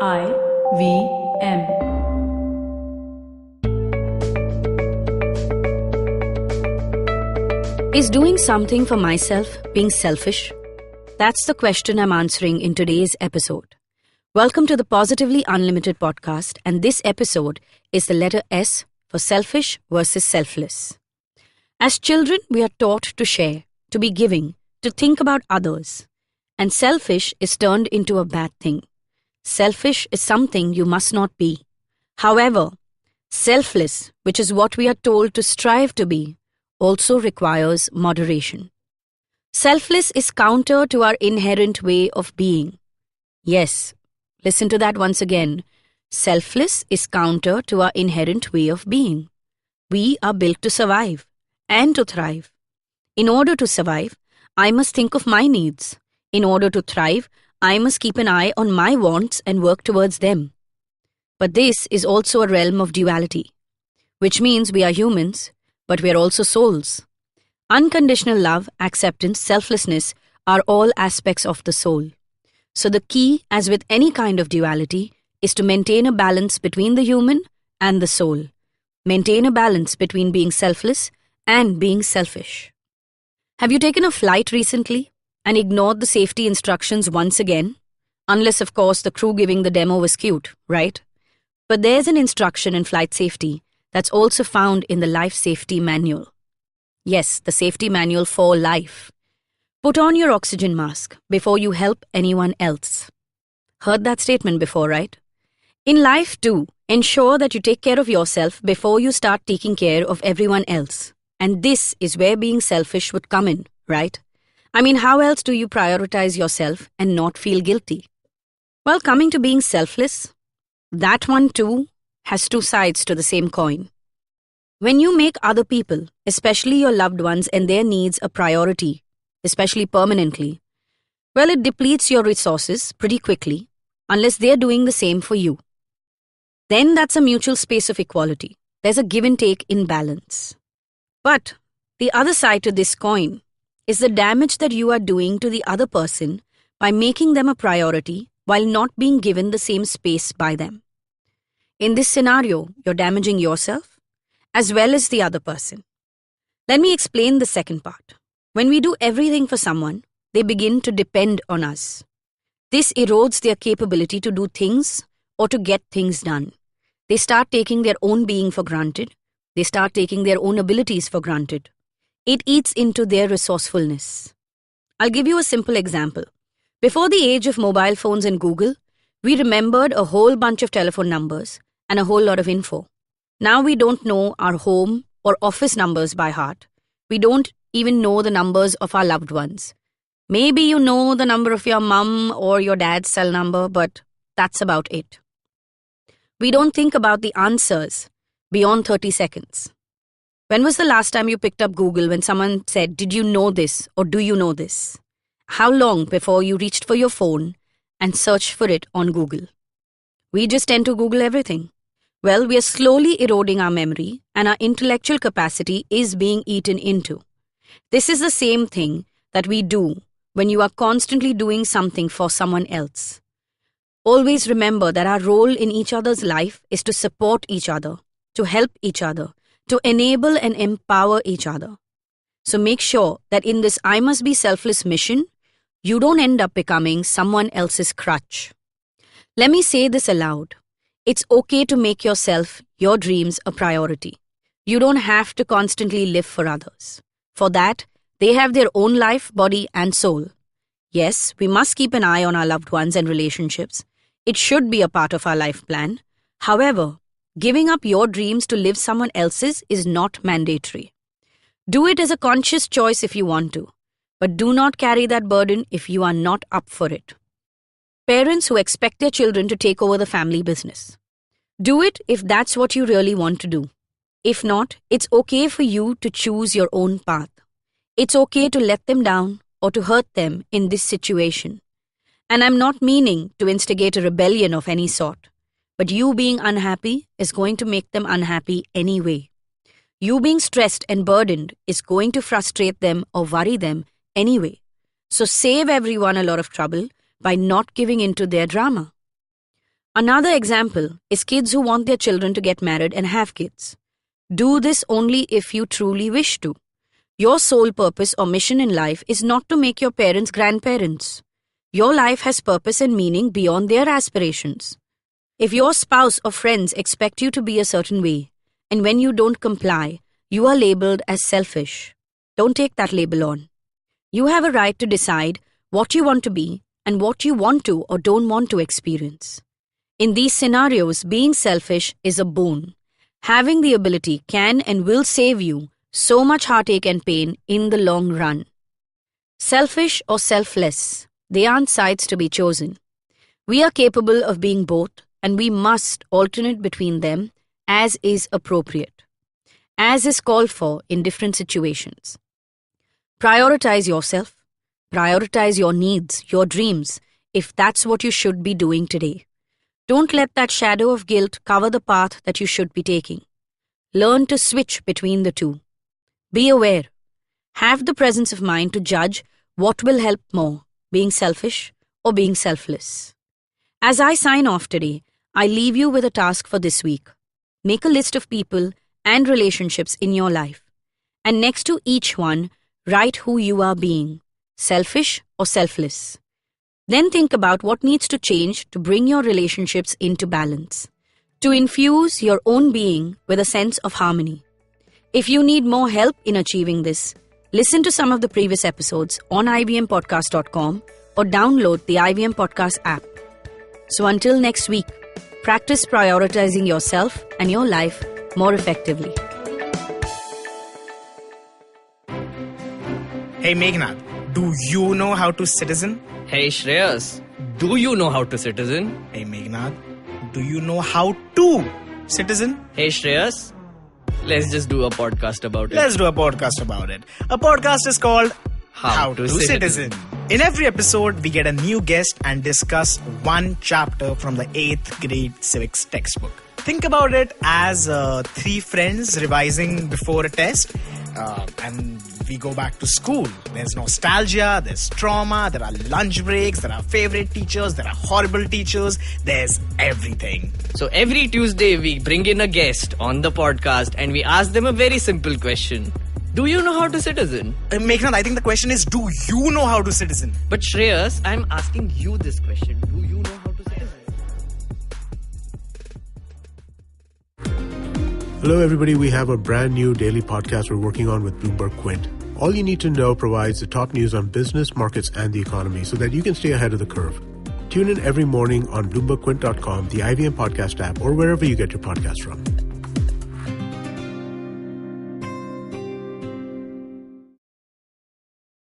IVM. Is doing something for myself being selfish? That's the question I'm answering in today's episode. Welcome to the Positively Unlimited podcast, and this episode is the letter S for selfish versus selfless. As children, we are taught to share, to be giving, to think about others. And selfish is turned into a bad thing. Selfish is something you must not be. However, selfless, which is what we are told to strive to be, also requires moderation. Selfless is counter to our inherent way of being. Yes, listen to that once again. Selfless is counter to our inherent way of being. We are built to survive and to thrive. In order to survive, I must think of my needs. In order to thrive, I must keep an eye on my wants and work towards them. But this is also a realm of duality, which means we are humans, but we are also souls. Unconditional love, acceptance, selflessness are all aspects of the soul. So the key, as with any kind of duality, is to maintain a balance between the human and the soul. Maintain a balance between being selfless and being selfish. Have you taken a flight recently and ignored the safety instructions once again? Unless, of course, the crew giving the demo was cute, right? But there's an instruction in flight safety that's also found in the Life Safety Manual. Yes, the safety manual for life. Put on your oxygen mask before you help anyone else. Heard that statement before, right? In life too, ensure that you take care of yourself before you start taking care of everyone else. And this is where being selfish would come in, right? I mean, how else do you prioritize yourself and not feel guilty? Well, coming to being selfless, that one too has two sides to the same coin. When you make other people, especially your loved ones and their needs a priority, especially permanently, well, it depletes your resources pretty quickly unless they're doing the same for you. Then that's a mutual space of equality. There's a give and take in balance. But the other side to this coin is the damage that you are doing to the other person by making them a priority while not being given the same space by them. In this scenario, you're damaging yourself as well as the other person. Let me explain the second part. When we do everything for someone, they begin to depend on us. This erodes their capability to do things or to get things done. They start taking their own being for granted. They start taking their own abilities for granted. It eats into their resourcefulness. I'll give you a simple example. Before the age of mobile phones and Google, we remembered a whole bunch of telephone numbers and a whole lot of info. Now we don't know our home or office numbers by heart. We don't even know the numbers of our loved ones. Maybe you know the number of your mum or your dad's cell number, but that's about it. We don't think about the answers beyond 30 seconds. When was the last time you picked up Google when someone said, "Did you know this?" or "Do you know this?" How long before you reached for your phone and searched for it on Google? We just tend to Google everything. Well, we are slowly eroding our memory and our intellectual capacity is being eaten into. This is the same thing that we do when you are constantly doing something for someone else. Always remember that our role in each other's life is to support each other, to help each other, to enable and empower each other. So make sure that in this I must be selfless mission, you don't end up becoming someone else's crutch. Let me say this aloud. It's okay to make yourself, your dreams, a priority. You don't have to constantly live for others. For that, they have their own life, body, and soul. Yes, we must keep an eye on our loved ones and relationships. It should be a part of our life plan. However, giving up your dreams to live someone else's is not mandatory. Do it as a conscious choice if you want to, but do not carry that burden if you are not up for it. Parents who expect their children to take over the family business. Do it if that's what you really want to do. If not, it's okay for you to choose your own path. It's okay to let them down or to hurt them in this situation. And I'm not meaning to instigate a rebellion of any sort. But you being unhappy is going to make them unhappy anyway. You being stressed and burdened is going to frustrate them or worry them anyway. So save everyone a lot of trouble by not giving in to their drama. Another example is kids who want their children to get married and have kids. Do this only if you truly wish to. Your sole purpose or mission in life is not to make your parents grandparents. Your life has purpose and meaning beyond their aspirations. If your spouse or friends expect you to be a certain way, and when you don't comply, you are labeled as selfish. Don't take that label on. You have a right to decide what you want to be and what you want to or don't want to experience. In these scenarios, being selfish is a boon. Having the ability can and will save you so much heartache and pain in the long run. Selfish or selfless, they aren't sides to be chosen. We are capable of being both, and we must alternate between them as is appropriate, as is called for in different situations. Prioritize yourself. Prioritize your needs, your dreams, if that's what you should be doing today. Don't let that shadow of guilt cover the path that you should be taking. Learn to switch between the two. Be aware. Have the presence of mind to judge what will help more, being selfish or being selfless. As I sign off today, I leave you with a task for this week. Make a list of people and relationships in your life. And next to each one, write who you are being, selfish or selfless. Then think about what needs to change to bring your relationships into balance, to infuse your own being with a sense of harmony. If you need more help in achieving this, listen to some of the previous episodes on ivmpodcast.com or download the IVM Podcast app. So until next week, practice prioritizing yourself and your life more effectively. Hey Meghnad, do you know how to citizen? Hey Shreyas, do you know how to citizen? Hey Meghnad, do you know how to citizen? Hey Shreyas, let's just do a podcast about it. Let's do a podcast about it. A podcast is called How to Citizen. In every episode, we get a new guest and discuss one chapter from the 8th grade civics textbook. Think about it as 3 friends revising before a test. And we go back to school. There's nostalgia, there's trauma, there are lunch breaks, there are favorite teachers, there are horrible teachers, there's everything. So every Tuesday we bring in a guest on the podcast and we ask them a very simple question. Do you know how to citizen? Meghnad, I think the question is, do you know how to citizen? But Shreyas, I'm asking you this question. Do you know how to citizen? Hello everybody, we have a brand new daily podcast we're working on with Bloomberg Quint. All you need to know provides the top news on business, markets, and the economy so that you can stay ahead of the curve. Tune in every morning on BloombergQuint.com, the IVM Podcast app, or wherever you get your podcasts from.